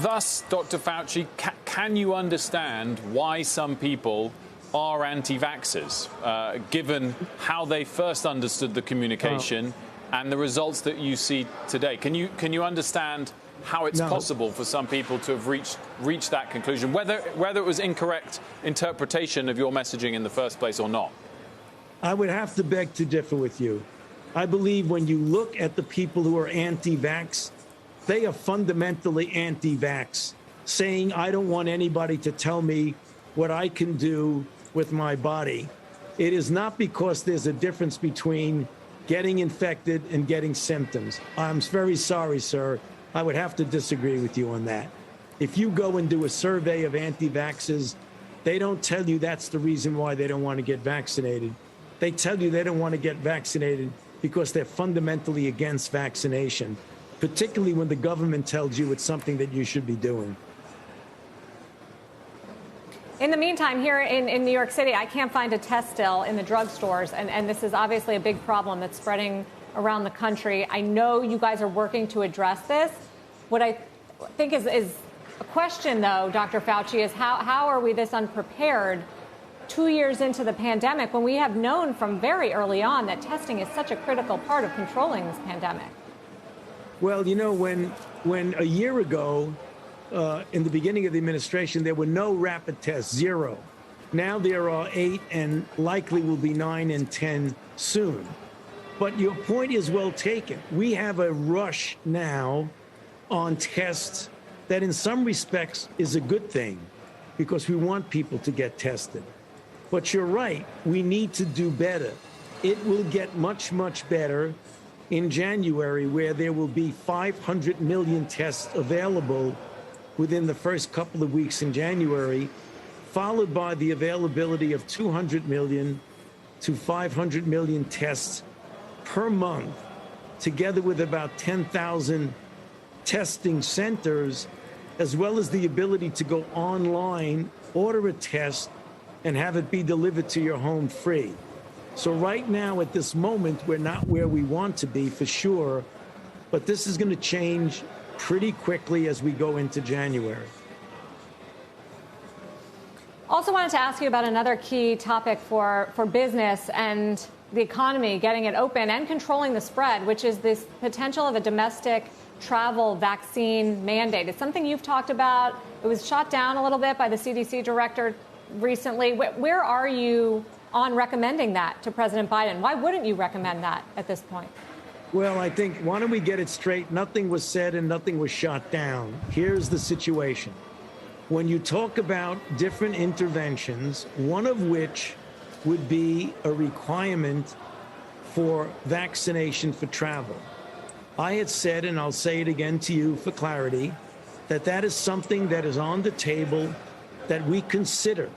Thus, Dr. Fauci, can you understand why some people are anti-vaxxers, given how they first understood the communication and the results that you see today? Can you understand how it's possible for some people to have reached that conclusion, whether it was incorrect interpretation of your messaging in the first place or not? I would have to beg to differ with you. I believe when you look at the people who are anti-vax, they are fundamentally anti-vax, saying, I don't want anybody to tell me what I can do with my body. It is not because there's a difference between getting infected and getting symptoms. I'm very sorry, sir. I would have to disagree with you on that. If you go and do a survey of anti-vaxxers, they don't tell you that's the reason why they don't want to get vaccinated. They tell you they don't want to get vaccinated because they're fundamentally against vaccination, particularly when the government tells you it's something that you should be doing. In the meantime, here in New York City, I can't find a test still in the drugstores, and this is obviously a big problem that's spreading around the country. I know you guys are working to address this. What I think is a question, though, Dr. Fauci, is how are we this unprepared 2 years into the pandemic when we have known from very early on that testing is such a critical part of controlling this pandemic? Well, you know, when a year ago, in the beginning of the administration, there were no rapid tests, zero. Now there are 8 and likely will be 9 and 10 soon. But your point is well taken. We have a rush now on tests that in some respects is a good thing because we want people to get tested. But you're right, we need to do better. It will get much, much better in January, where there will be 500 million tests available within the first couple of weeks in January, followed by the availability of 200 million to 500 million tests per month, together with about 10,000 testing centers, as well as the ability to go online, order a test, and have it be delivered to your home free. So right now, at this moment, we're not where we want to be, for sure, but this is going to change pretty quickly as we go into January. Also wanted to ask you about another key topic for business and the economy, getting it open and controlling the spread, which is this potential of a domestic travel vaccine mandate. It's something you've talked about. It was shot down a little bit by the CDC director recently. Where are you on recommending that to President Biden? Why wouldn't you recommend that at this point? Well, I think, why don't we get it straight? Nothing was said and nothing was shot down. Here's the situation. When you talk about different interventions, one of which would be a requirement for vaccination for travel. I had said, and I'll say it again to you for clarity, that that is something that is on the table that we consider.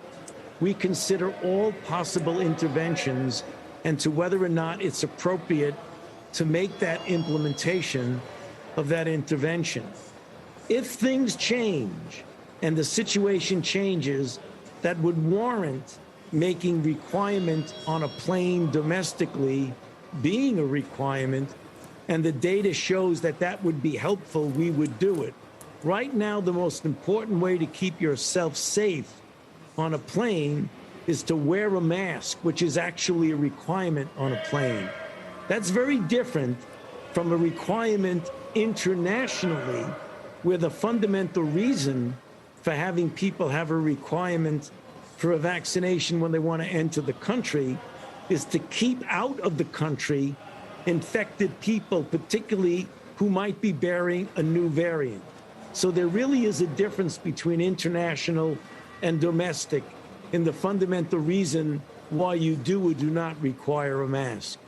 We consider all possible interventions and to whether or not it's appropriate to make that implementation of that intervention. If things change and the situation changes that would warrant making requirement on a plane domestically being a requirement, and the data shows that that would be helpful, we would do it. Right now, the most important way to keep yourself safe on a plane is to wear a mask, which is actually a requirement on a plane. That's very different from a requirement internationally, where the fundamental reason for having people have a requirement for a vaccination when they want to enter the country is to keep out of the country infected people, particularly who might be bearing a new variant. So there really is a difference between international and domestic in the fundamental reason why you do or do not require a mask.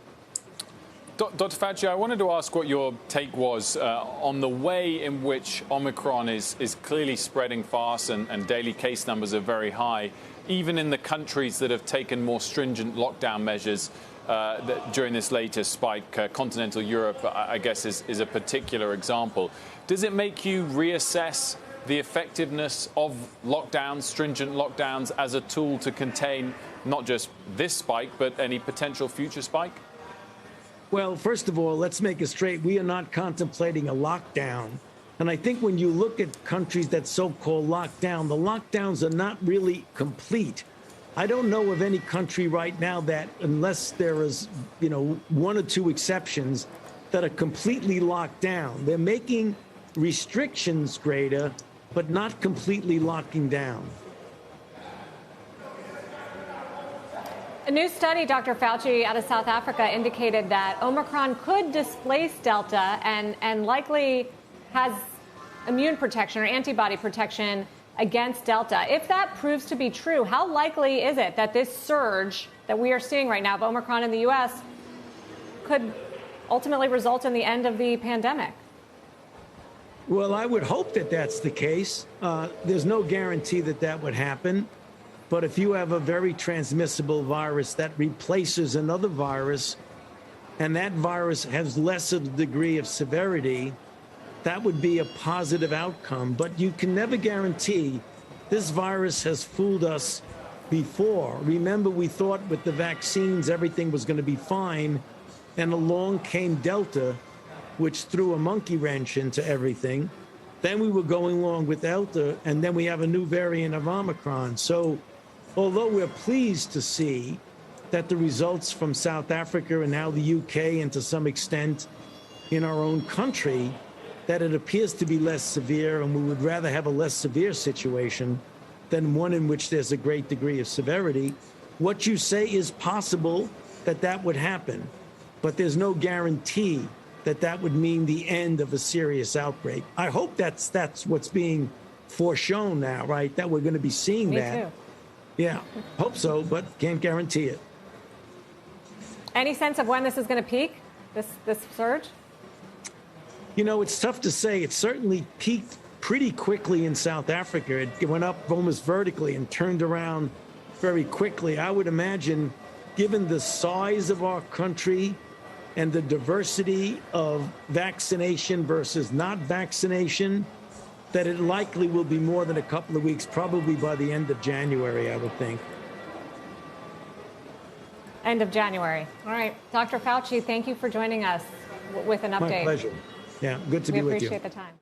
Dr. Fauci, I wanted to ask what your take was on the way in which Omicron is clearly spreading fast and daily case numbers are very high, even in the countries that have taken more stringent lockdown measures during this latest spike. Continental Europe, I guess, is a particular example. Does it make you reassess the effectiveness of lockdowns, stringent lockdowns, as a tool to contain not just this spike, but any potential future spike? Well, first of all, let's make it straight. We are not contemplating a lockdown. And I think when you look at countries that so-called lockdown, the lockdowns are not really complete. I don't know of any country right now that, unless there is, one or two exceptions, that are completely locked down. They're making restrictions greater, but not completely locking down. A new study, Dr. Fauci, out of South Africa indicated that Omicron could displace Delta and likely has immune protection or antibody protection against Delta. If that proves to be true, how likely is it that this surge that we are seeing right now of Omicron in the U.S. could ultimately result in the end of the pandemic? Well, I would hope that that's the case. There's no guarantee that that would happen. But if you have a very transmissible virus that replaces another virus, and that virus has less of a degree of severity, that would be a positive outcome. But you can never guarantee. This virus has fooled us before. Remember, we thought with the vaccines everything was going to be fine, and along came Delta, which threw a monkey wrench into everything. Then we were going along with Delta, and then we have a new variant of Omicron. So although we're pleased to see that the results from South Africa and now the UK and to some extent in our own country, that it appears to be less severe, and we would rather have a less severe situation than one in which there's a great degree of severity. What you say is possible that that would happen, but there's no guarantee that that would mean the end of a serious outbreak. I hope that's what's being foreshown now, right? That we're going to be seeing that. Me too. Yeah, hope so, but can't guarantee it. Any sense of when this is going to peak, this surge? It's tough to say. It certainly peaked pretty quickly in South Africa. It went up almost vertically and turned around very quickly. I would imagine, given the size of our country and the diversity of vaccination versus not vaccination, that it likely will be more than a couple of weeks, probably by the end of January, I would think. End of January. All right. Dr. Fauci, thank you for joining us with an update. My pleasure. Yeah, good to be with you. We appreciate the time.